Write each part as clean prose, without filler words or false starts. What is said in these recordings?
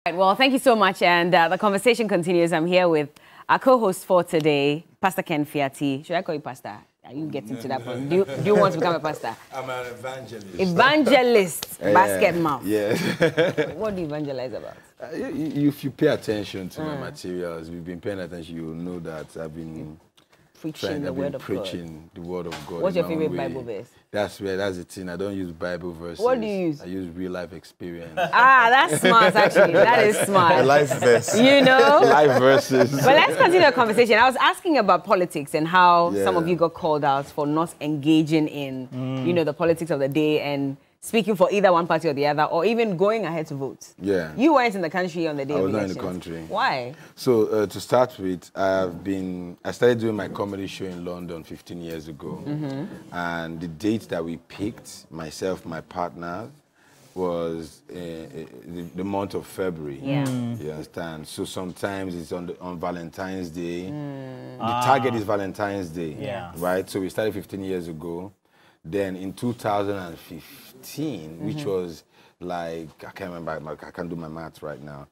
Right, well, thank you so much, and the conversation continues. I'm here with our co-host for today, Pastor Ken Fiati. Should I call you Pastor? Are you getting to that point? Do you want to become a pastor? I'm an evangelist. Evangelist, Basketmouth. Yeah. What do you evangelize about? If you pay attention to my materials, we've been paying attention, you'll know that I've been preaching the word of God. The word of God. What's your favorite Bible verse? That's the thing. I don't use Bible verses. What do you use? I use real life experience. Ah, that's smart, actually. That is smart. Life verse. You know? Life verses. But let's continue the conversation. I was asking about politics and how some of you got called out for not engaging in, the politics of the day and speaking for either one party or the other, or even going ahead to vote. Yeah. You weren't in the country on the day of elections. I was not in the country. Why? So to start with, I started doing my comedy show in London 15 years ago. And the date that we picked, myself, my partner, was the month of February. Yeah. You understand? So sometimes it's on Valentine's Day. The target is Valentine's Day. Yeah. Right? So we started 15 years ago. Then in 2015, which was like, I can't remember, I can't do my math right now,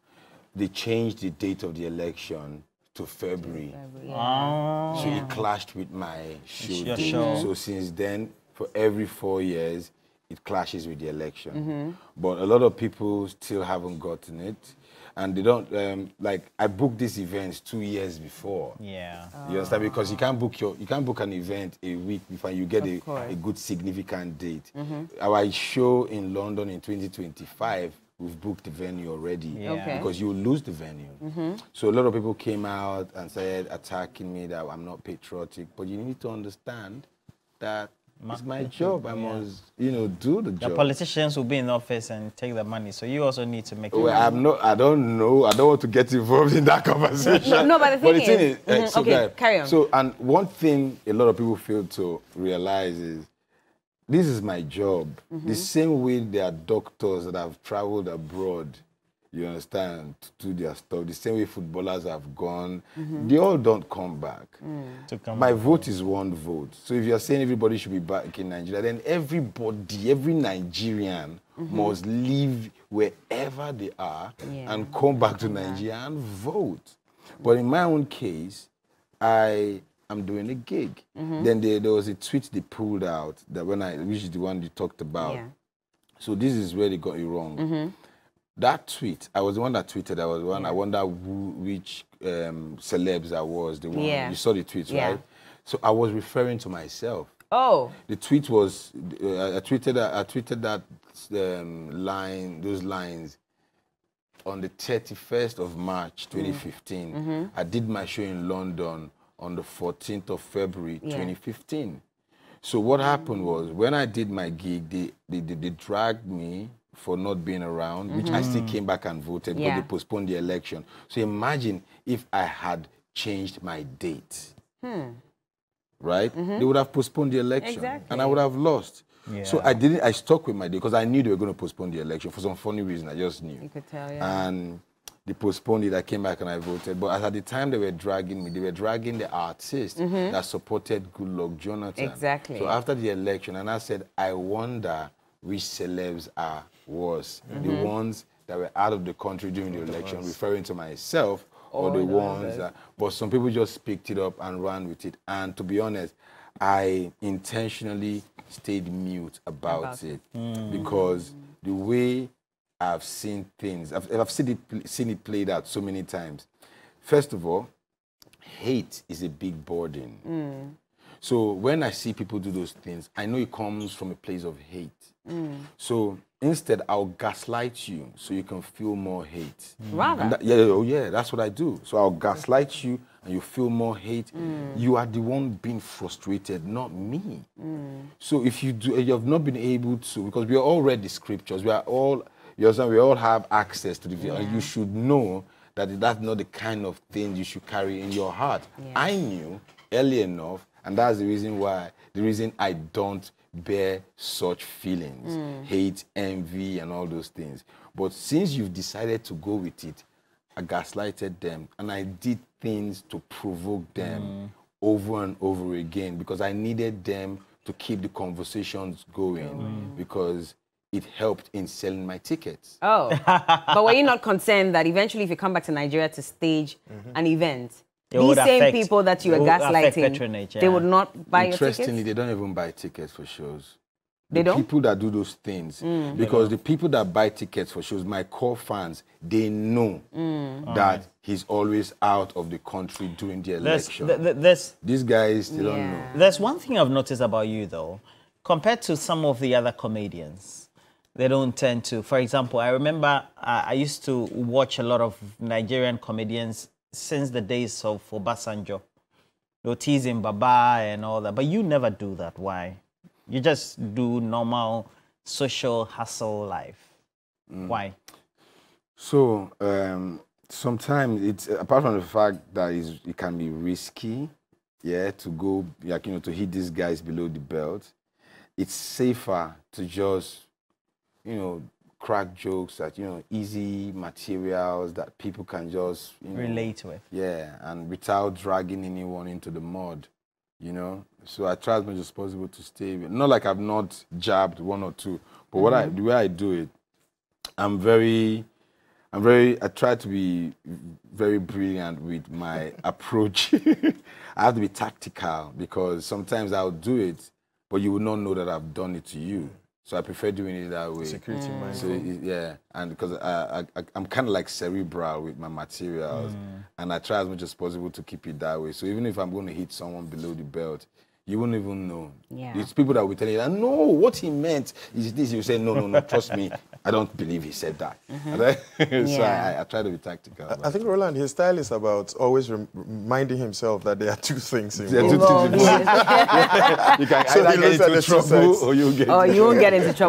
they changed the date of the election to February. So it clashed with my show date. So since then, for every 4 years, it clashes with the election. But a lot of people still haven't gotten it. And they don't, I booked these events 2 years before. Yeah. You understand? Because you can't book an event a week before you get a good significant date. Our show in London in 2025, we've booked the venue already. Because you lose the venue. So a lot of people came out and started attacking me that I'm not patriotic. But you need to understand that it's my job. I must, do the job. The politicians will be in office and take the money, so you also need to make it. Well, I don't know. I don't want to get involved in that conversation. No, but the thing is, okay, carry on. So, and one thing a lot of people fail to realize is, this is my job. The same way there are doctors that have traveled abroad, you understand, to do their stuff. The same way footballers have gone, they all don't come back. My vote is one vote. So if you're saying everybody should be back in Nigeria, then every Nigerian must leave wherever they are and come back to Nigeria and vote. But in my own case, I am doing a gig. Then there was a tweet they pulled out that which is the one you talked about. Yeah. So this is where they got it wrong. That tweet, I was the one that tweeted. I was the one. I wonder which celebs I was. The one you saw the tweets, right? So I was referring to myself. Oh. The tweet was I tweeted that those lines on the 31st of March 2015. I did my show in London on the 14th of February 2015. So what happened was, when I did my gig, they dragged me for not being around, which I still came back and voted, but they postponed the election. So imagine if I had changed my date, right? They would have postponed the election, and I would have lost. So I stuck with my date because I knew they were going to postpone the election for some funny reason. I just knew. You could tell, And they postponed it. I came back and I voted. But at the time they were dragging me, they were dragging the artist that supported Goodluck Jonathan. Exactly. So after the election, and I said, I wonder which celebs are worse, the ones that were out of the country during the election, referring to myself, or the ones that, but some people just picked it up and ran with it. And to be honest, I intentionally stayed mute about it because the way I've seen things, I've seen it played out so many times. First of all, hate is a big burden. So when I see people do those things, I know it comes from a place of hate. So instead, I'll gaslight you so you can feel more hate. Rather? That's what I do. So I'll gaslight you and you feel more hate. You are the one being frustrated, not me. So if you have not been able to, because we all read the scriptures, we all have access to the video, and you should know that that's not the kind of thing you should carry in your heart. I knew early enough, and that's the reason I don't bear such feelings, hate, envy, and all those things. But since you've decided to go with it, I gaslighted them, and I did things to provoke them over and over again because I needed them to keep the conversations going because it helped in selling my tickets. Oh, but were you not concerned that eventually if you come back to Nigeria to stage an event, these same people that you were gaslighting, they would not buy your tickets? Interestingly, they don't even buy tickets for shows. They don't? People that do those things. Because the people that buy tickets for shows, my core fans, they know that he's always out of the country during the election. These guys, they don't know. There's one thing I've noticed about you, though. Compared to some of the other comedians, they don't tend to. For example, I remember I used to watch a lot of Nigerian comedians since the days of Obasanjo. They were teasing Baba and all that. But you never do that. Why? You just do normal social hustle life. Why? So, sometimes it's, apart from the fact that it can be risky, to go, to hit these guys below the belt, it's safer to just, crack jokes at, easy materials that people can just, relate with. Yeah, and without dragging anyone into the mud, So I try as much as possible to stay with. Not like I've not jabbed one or two, but the way I do it, I try to be very brilliant with my approach. I have to be tactical because sometimes I'll do it, but you will not know that I've done it to you. So I prefer doing it that way. Security mindful. So and because I'm kind of like cerebral with my materials, and I try as much as possible to keep it that way. So even if I'm going to hit someone below the belt, you won't even know. Yeah. It's people that will tell you, no, what he meant is this. You say, no, trust me, I don't believe he said that. So I try to be tactical. I think, Roland, his style is about always reminding himself that there are two things involved. There are two things involved. You can either get into trouble or you won't get into trouble.